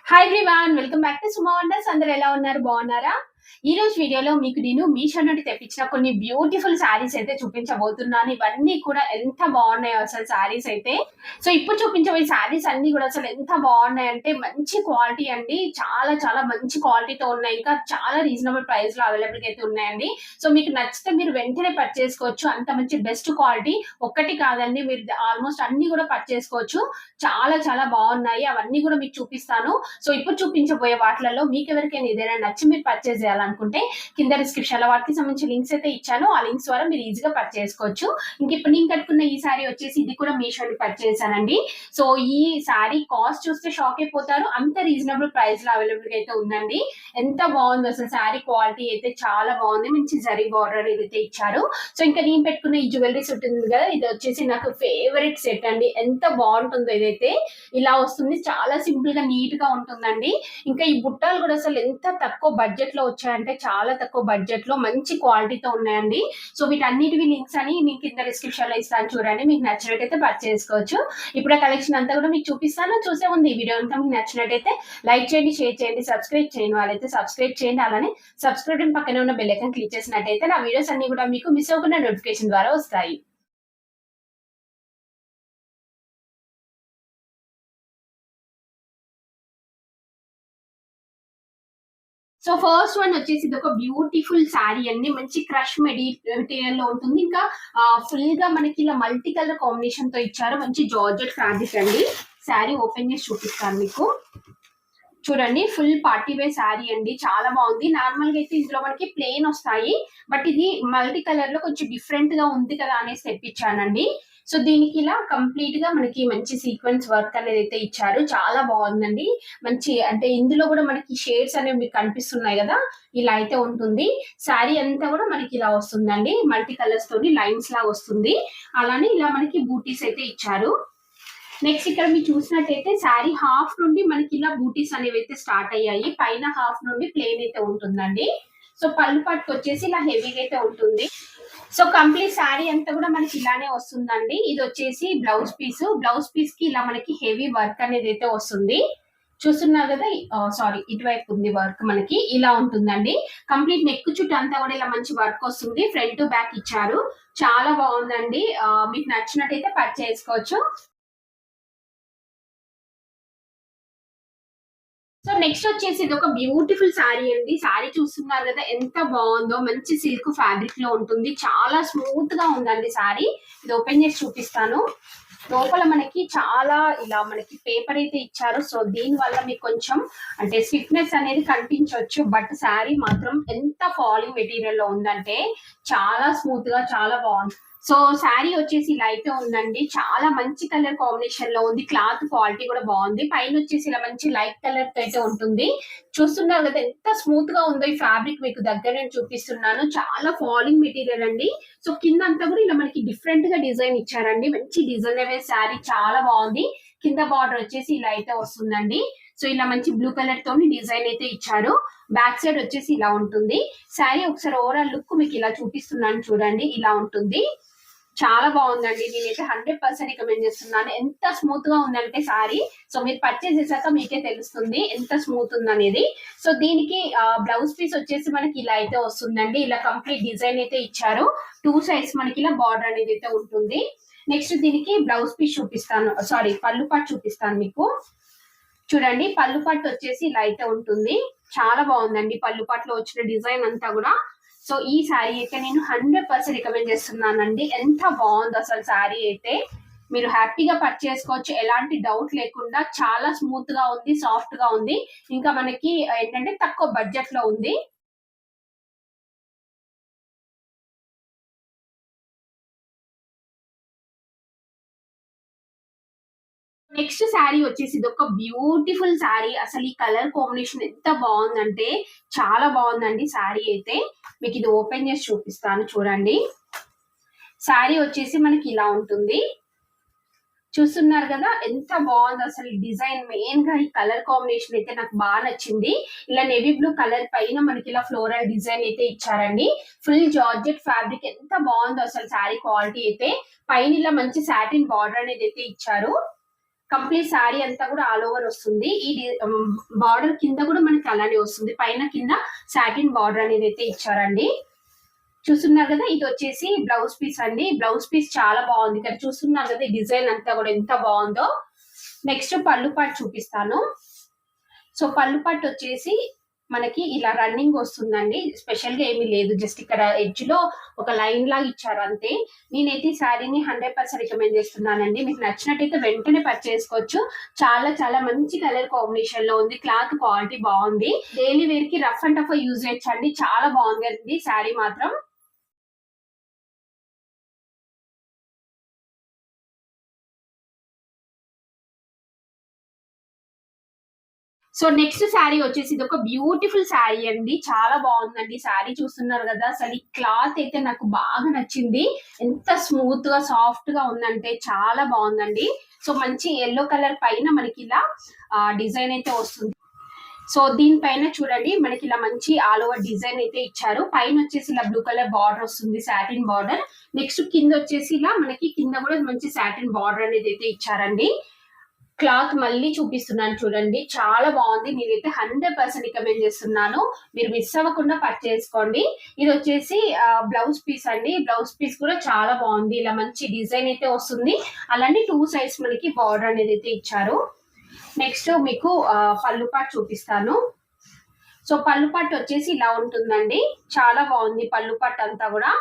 Hi everyone, welcome back to Suma wonders. అందరూ ఎలా ఉన్నారు? బాగున్నారా? ఈ రోజు వీడియోలో మీకు నేను మీషో నుండి తెప్పించిన కొన్ని బ్యూటిఫుల్ శారీస్ అయితే చూపించబోతున్నాను. ఇవన్నీ కూడా ఎంత బాగున్నాయో అసలు శారీస్ అయితే. సో ఇప్పుడు చూపించబోయే శారీస్ అన్ని కూడా అసలు ఎంత బాగున్నాయి అంటే మంచి క్వాలిటీ అండి. చాలా చాలా మంచి క్వాలిటీతో ఉన్నాయి. ఇంకా చాలా రీజనబుల్ ప్రైస్ లో అవైలబుల్ అయితే ఉన్నాయండి. సో మీకు నచ్చితే మీరు వెంటనే పర్చేసుకోవచ్చు. అంత మంచి బెస్ట్ క్వాలిటీ. ఒక్కటి కాదండి, మీరు ఆల్మోస్ట్ అన్ని కూడా పర్చేసుకోవచ్చు. చాలా చాలా బాగున్నాయి. అవన్నీ కూడా మీకు చూపిస్తాను. సో ఇప్పుడు చూపించబోయే వాటిలలో మీకు ఎవరికైనా ఏదైనా నచ్చి మీరు పర్చేస్ చేయాలనుకుంటే కింద డిస్క్రిప్షన్ లో వాటికి సంబంధించిన లింక్స్ అయితే ఇచ్చాను. ఆ లింక్స్ ద్వారా మీరు ఈజీగా పర్చేస్ చేసుకోవచ్చు. ఇంక ఇప్పుడు నేను కట్టుకున్న ఈ సారీ వచ్చేసి ఇది కూడా మీషో పర్చేస్ చేశానండి. సో ఈ సారీ కాస్ట్ చూస్తే షాక్ అయిపోతారు. అంత రీజనబుల్ ప్రైస్ లో అవైలబుల్ గా అయితే ఉందండి. ఎంత బాగుంది అసలు. సారీ క్వాలిటీ అయితే చాలా బాగుంది. మంచి జరీ బార్డర్ అయితే ఇచ్చారు. సో ఇంకా నేను పెట్టుకున్న ఈ జ్యువెలరీ సెట్ ఉంది కదా, ఇది వచ్చేసి నాకు ఫేవరెట్ సెట్ అండి. ఎంత బాగుంటుందో ఇదైతే. ఇలా వస్తుంది, చాలా సింపుల్ గా నీట్ గా ఉంటుందండి. ఇంకా ఈ బుట్టాలు కూడా అసలు ఎంత తక్కువ బడ్జెట్ లో వచ్చాయంటే చాలా తక్కువ బడ్జెట్ లో మంచి క్వాలిటీతో ఉన్నాయండి. సో వీటన్నిటివి లింక్స్ అని మీకు కింద డిస్క్రిప్షన్ లో ఇస్తాను, చూడండి. మీకు నచ్చినట్టయితే పర్చేస్ చేసుకోవచ్చు. ఇప్పుడు కలెక్షన్ అంతా కూడా మీకు చూపిస్తాను. చూసే ముందు ఈ వీడియో అంతా మీకు నచ్చినట్టయితే లైక్ చేయండి, షేర్ చేయండి, సబ్స్క్రైబ్ చేయండి. వాళ్ళైతే సబ్స్క్రైబ్ చేయండి. అలానే సబ్స్క్రైబ్ పక్కనే ఉన్న బెల్ ఐకాన్ క్లిక్ చేసినట్టయితే నా వీడియోస్ అన్ని కూడా మీకు మిస్ అవ్వకుండా నోటిఫికేషన్ ద్వారా వస్తాయి. సో ఫస్ట్ వన్ వచ్చేసి ఇది ఒక బ్యూటిఫుల్ శారీ అండి. మంచి క్రష్ మెటీరియల్ లో ఉంటుంది. ఇంకా ఫుల్ గా మనకి ఇలా మల్టీ కలర్ కాంబినేషన్ తో ఇచ్చారు. మంచి జార్జెట్ ఫ్యాబ్రిక్ అండి. శారీ ఓపెన్ చేసి చూపిస్తాను మీకు. చూడండి, ఫుల్ పార్టీ వేర్ శారీ అండి. చాలా బాగుంది. నార్మల్ గా అయితే ఇందులో మనకి ప్లెయిన్ వస్తాయి, బట్ ఇది మల్టీ కలర్ లో కొంచెం డిఫరెంట్ గా ఉంది కదా అనేసి తెప్పించానండి. సో దీనికి ఇలా కంప్లీట్ గా మనకి మంచి సీక్వెన్స్ వర్క్ అనేది అయితే ఇచ్చారు. చాలా బాగుందండి. మంచి అంటే ఇందులో కూడా మనకి షేడ్స్ అనేవి మీకు కనిపిస్తున్నాయి కదా, ఇలా అయితే ఉంటుంది. శారీ అంతా కూడా మనకి ఇలా వస్తుందండి. మల్టీ కలర్స్ తోని లైన్స్ లాగా వస్తుంది. అలానే ఇలా మనకి బూటీస్ అయితే ఇచ్చారు. నెక్స్ట్ ఇక్కడ మీరు చూసినట్టయితే శారీ హాఫ్ నుండి మనకి ఇలా బూటీస్ అనేవి అయితే స్టార్ట్ అయ్యాయి. పైన హాఫ్ నుండి ప్లెయిన్ అయితే ఉంటుందండి. సో పళ్ళు పట్టుకు వచ్చేసి ఇలా హెవీగా అయితే ఉంటుంది. సో కంప్లీట్ శారీ అంతా కూడా మనకి ఇలానే వస్తుందండి. ఇది వచ్చేసి బ్లౌజ్ పీస్. బ్లౌజ్ పీస్ కి ఇలా మనకి హెవీ వర్క్ అనేది అయితే వస్తుంది. చూస్తున్నారు కదా, సారీ ఇటువైపు ఉంది వర్క్. మనకి ఇలా ఉంటుందండి. కంప్లీట్ నెక్ చుట్టూ అంతా కూడా ఇలా మంచి వర్క్ వస్తుంది. ఫ్రంట్ టు బ్యాక్ ఇచ్చారు. చాలా బాగుందండి. మీకు నచ్చినట్టయితే పర్చేస్ చేసుకోవచ్చు. సో నెక్స్ట్ వచ్చేసి ఇది ఒక బ్యూటిఫుల్ శారీ అండి. శారీ చూస్తున్నారు కదా ఎంత బాగుందో. మంచి సిల్క్ ఫ్యాబ్రిక్ లో ఉంటుంది. చాలా స్మూత్ గా ఉందండి శారీ. ఇది ఓపెన్ చేసి చూపిస్తాను. లోపల మనకి చాలా ఇలా మనకి పేపర్ అయితే ఇచ్చారు. సో దీని వల్ల మీకు కొంచెం అంటే స్టిఫ్నెస్ అనేది కనిపించవచ్చు, బట్ శారీ మాత్రం ఎంత ఫాలింగ్ మెటీరియల్ లో ఉందంటే చాలా స్మూత్ గా చాలా బాగుంది. సో శారీ వచ్చేసి ఇలా అయితే ఉందండి. చాలా మంచి కలర్ కాంబినేషన్ లో ఉంది. క్లాత్ క్వాలిటీ కూడా బాగుంది. పైన వచ్చేసి ఇలా మంచి లైట్ కలర్ తో అయితే ఉంటుంది. చూస్తున్నారు కదా ఎంత స్మూత్ గా ఉందో. ఈ ఫ్యాబ్రిక్ మీకు దగ్గర నేను చూపిస్తున్నాను. చాలా ఫాలింగ్ మెటీరియల్ అండి. సో కింద అంతా కూడా ఇలా మనకి డిఫరెంట్ గా డిజైన్ ఇచ్చారండి. మంచి డిజైన్ అవే శారీ చాలా బాగుంది. కింద బార్డర్ వచ్చేసి ఇలా అయితే వస్తుందండి. సో ఇలా మంచి బ్లూ కలర్ తోని డిజైన్ అయితే ఇచ్చారు. బ్యాక్ సైడ్ వచ్చేసి ఇలా ఉంటుంది. శారీ ఒకసారి ఓవరాల్ లుక్ మీకు ఇలా చూపిస్తున్నాను, చూడండి. ఇలా ఉంటుంది. చాలా బాగుందండి. నేనైతే 100% రికమెండ్ చేస్తున్నాను. ఎంత స్మూత్ గా ఉందంటే సారీ. సో మీరు పర్చేస్ చేశాక మీకే తెలుస్తుంది ఎంత స్మూత్ ఉందనేది. సో దీనికి బ్లౌజ్ పీస్ వచ్చేసి మనకి ఇలా అయితే వస్తుందండి. ఇలా కంప్లీట్ డిజైన్ అయితే ఇచ్చారు. 2 సైడ్స్ మనకి ఇలా బార్డర్ అనేది అయితే ఉంటుంది. నెక్స్ట్ దీనికి బ్లౌజ్ పీస్ చూపిస్తాను, సారీ పళ్ళు పాటు చూపిస్తాను మీకు. చూడండి, పళ్ళు పట్టు వచ్చేసి ఇలా అయితే ఉంటుంది. చాలా బాగుందండి పళ్ళు పట్టులో వచ్చిన డిజైన్ అంతా కూడా. సో ఈ శారీ అయితే నేను 100% రికమెండ్ చేస్తున్నానండి. ఎంత బాగుందో అసలు శారీ అయితే. మీరు హ్యాపీగా పర్చేస్ చేసుకోవచ్చు, ఎలాంటి డౌట్ లేకుండా. చాలా స్మూత్ గా ఉంది, సాఫ్ట్ గా ఉంది. ఇంకా మనకి ఏంటంటే తక్కువ బడ్జెట్ లో ఉంది. నెక్స్ట్ శారీ వచ్చేసి ఇది ఒక బ్యూటిఫుల్ శారీ. అసలు ఈ కలర్ కాంబినేషన్ ఎంత బాగుందంటే చాలా బాగుందండి శారీ అయితే. మీకు ఇది ఓపెన్ చేసి చూపిస్తాను, చూడండి. శారీ వచ్చేసి మనకి ఇలా ఉంటుంది. చూస్తున్నారు కదా ఎంత బాగుంది అసలు. డిజైన్ మెయిన్ గా ఈ కలర్ కాంబినేషన్ అయితే నాకు బాగా నచ్చింది. ఇలా నేవీ బ్లూ కలర్ పైన మనకి ఇలా ఫ్లోరల్ డిజైన్ అయితే ఇచ్చారండి. Full georgette fabric. ఎంత బాగుందో అసలు శారీ క్వాలిటీ అయితే. పైన ఇలా మంచి సాటిన్ బార్డర్ అనేది అయితే ఇచ్చారు. కంప్లీట్ శారీ అంతా కూడా ఆల్ ఓవర్ వస్తుంది. ఈ బార్డర్ కింద కూడా మనకి అలానే వస్తుంది. పైన కింద సాటిన్ బార్డర్ అనేది అయితే ఇచ్చారండి. చూస్తున్నారు కదా, ఇది వచ్చేసి బ్లౌజ్ పీస్ అండి. బ్లౌజ్ పీస్ చాలా బాగుంది. ఇక్కడ చూస్తున్నారు కదా, ఈ డిజైన్ అంతా కూడా ఎంత బాగుందో. నెక్స్ట్ పళ్ళు పాటు చూపిస్తాను. సో పళ్ళు పాటు వచ్చేసి మనకి ఇలా రన్నింగ్ వస్తుందండి. స్పెషల్ గా ఏమీ లేదు, జస్ట్ ఇక్కడ ఎడ్జ్ లో ఒక లైన్ లాగా ఇచ్చారు అంతే. నేనైతే ఈ శారీని 100% రికమెండ్ చేస్తున్నానండి. మీకు నచ్చినట్టయితే వెంటనే పర్చేస్ చేసుకోవచ్చు. చాలా చాలా మంచి కలర్ కాంబినేషన్ లో ఉంది. క్లాత్ క్వాలిటీ బాగుంది. డైలీ వేర్ కి రఫ్ అండ్ టఫ్ యూజ్ చేయొచ్చండి. చాలా బాగుంది అండి శారీ మాత్రం. సో నెక్స్ట్ శారీ వచ్చేసి ఇది ఒక బ్యూటిఫుల్ శారీ అండి. చాలా బాగుందండి శారీ. చూస్తున్నారు కదా, అసలు ఈ క్లాత్ అయితే నాకు బాగా నచ్చింది. ఎంత స్మూత్ గా సాఫ్ట్ గా ఉందంటే చాలా బాగుందండి. సో మంచి ఎల్లో కలర్ పైన మనకి ఇలా డిజైన్ అయితే వస్తుంది. సో దీనిపైన చూడండి, మనకి ఇలా మంచి ఆల్ ఓవర్ డిజైన్ అయితే ఇచ్చారు. పైన వచ్చేసి ఇలా బ్లూ కలర్ బార్డర్ వస్తుంది, సాటిన్ బార్డర్. నెక్స్ట్ కింద వచ్చేసి ఇలా మనకి కింద కూడా మంచి సాటిన్ బార్డర్ అనేది అయితే ఇచ్చారండి. క్లాత్ మళ్ళీ చూపిస్తున్నాను చూడండి, చాలా బాగుంది. నేనైతే 100% రికమెండ్ చేస్తున్నాను. మీరు మిస్ అవ్వకుండా పర్చేస్ చేసుకోండి. ఇది వచ్చేసి బ్లౌజ్ పీస్ అండి. బ్లౌజ్ పీస్ కూడా చాలా బాగుంది. ఇలా మంచి డిజైన్ అయితే వస్తుంది. అలానే 2 సైడ్స్ మనకి బార్డర్ అనేది అయితే ఇచ్చారు. నెక్స్ట్ మీకు పళ్ళు పాటు చూపిస్తాను. సో పళ్ళు పాటు వచ్చేసి ఇలా ఉంటుందండి. చాలా బాగుంది పళ్ళు పాటు అంతా కూడా.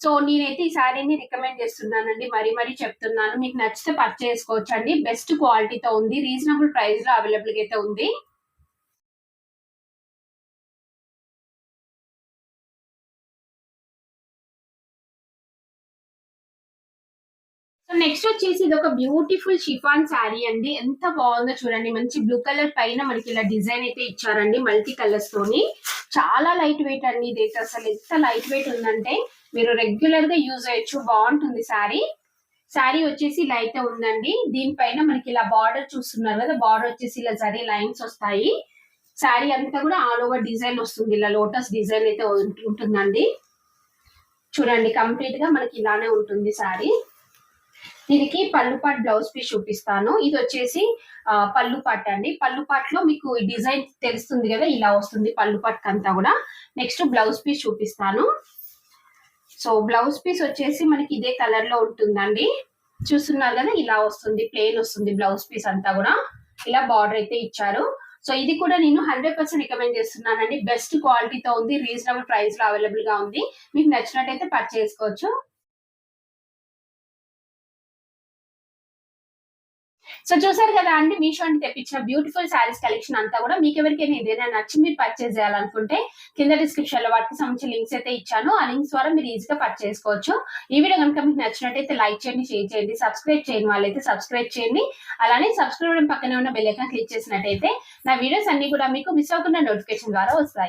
సో నేనైతే ఈ శారీని రికమెండ్ చేస్తున్నానండి. మరీ చెప్తున్నాను. మీకు నచ్చితే పర్చేస్ చేసుకోవచ్చు అండి. బెస్ట్ క్వాలిటీతో ఉంది. రీజనబుల్ ప్రైస్ లో అవైలబుల్ గా అయితే ఉంది. సో నెక్స్ట్ వచ్చేసి ఇది ఒక బ్యూటిఫుల్ షిఫాన్ శారీ అండి. ఎంత బాగుందో చూడండి. మంచి బ్లూ కలర్ పైన మనకి ఇలా డిజైన్ అయితే ఇచ్చారండి మల్టీ కలర్స్ తోని. చాలా లైట్ వెయిట్ అండి. ఇదైతే అసలు ఎంత లైట్ వెయిట్ ఉందంటే మీరు రెగ్యులర్ గా యూజ్ చేయొచ్చు. బాగుంటుంది శారీ. శారీ వచ్చేసి ఇలా అయితే ఉందండి. దీనిపైన మనకి ఇలా బార్డర్ చూస్తున్నారు కదా, బార్డర్ వచ్చేసి ఇలా జరీ లైన్స్ వస్తాయి. శారీ అంతా కూడా ఆల్ ఓవర్ డిజైన్ వస్తుంది. ఇలా లోటస్ డిజైన్ అయితే ఉంటుందండి. చూడండి, కంప్లీట్ గా మనకి ఇలానే ఉంటుంది శారీ. దీనికి పళ్ళు పాట్ బ్లౌజ్ పీస్ చూపిస్తాను. ఇది వచ్చేసి పళ్ళు పాట్ అండి. పళ్ళు పాట్ లో మీకు డిజైన్ తెలుస్తుంది కదా, ఇలా వస్తుంది పళ్ళు పాట్ అంతా కూడా. నెక్స్ట్ బ్లౌజ్ పీస్ చూపిస్తాను. సో బ్లౌజ్ పీస్ వచ్చేసి మనకి ఇదే కలర్ లో ఉంటుందండి. చూస్తున్నారు కదా, ఇలా వస్తుంది, ప్లెయిన్ వస్తుంది బ్లౌజ్ పీస్ అంతా కూడా. ఇలా బార్డర్ అయితే ఇచ్చారు. సో ఇది కూడా నేను 100% రికమెండ్ చేస్తున్నానండి. బెస్ట్ క్వాలిటీతో ఉంది. రీజనబుల్ ప్రైస్ లో అవైలబుల్ గా ఉంది. మీకు నచ్చినట్టయితే పర్చేస్ చేసుకోవచ్చు. సో చూసారు కదా అండి, మీషో అని తెప్పించిన బ్యూటిఫుల్ శారీస్ కలెక్షన్ అంతా కూడా. మీకు ఎవరికైనా ఏదైనా నచ్చి మీరు పర్చేస్ చేయాలనుకుంటే కింద డిస్క్రిప్షన్ లో వాటికి సంబంధించిన లింక్స్ అయితే ఇచ్చాను. ఆ లింక్స్ ద్వారా మీరు ఈజీగా పర్చేస్ చేసుకోవచ్చు. ఈ వీడియో కనుక మీకు నచ్చినట్టయితే లైక్ చేయండి, షేర్ చేయండి. సబ్స్క్రైబ్ చేయని వాళ్ళైతే సబ్స్క్రైబ్ చేయండి. అలానే సబ్స్క్రైబ్ పక్కనే ఉన్న బెల్ ఐకాన్ క్లిక్ చేసినట్టయితే నా వీడియోస్ అన్ని కూడా మీకు మిస్ అవ్వకుండా నోటిఫికేషన్ ద్వారా వస్తాయి.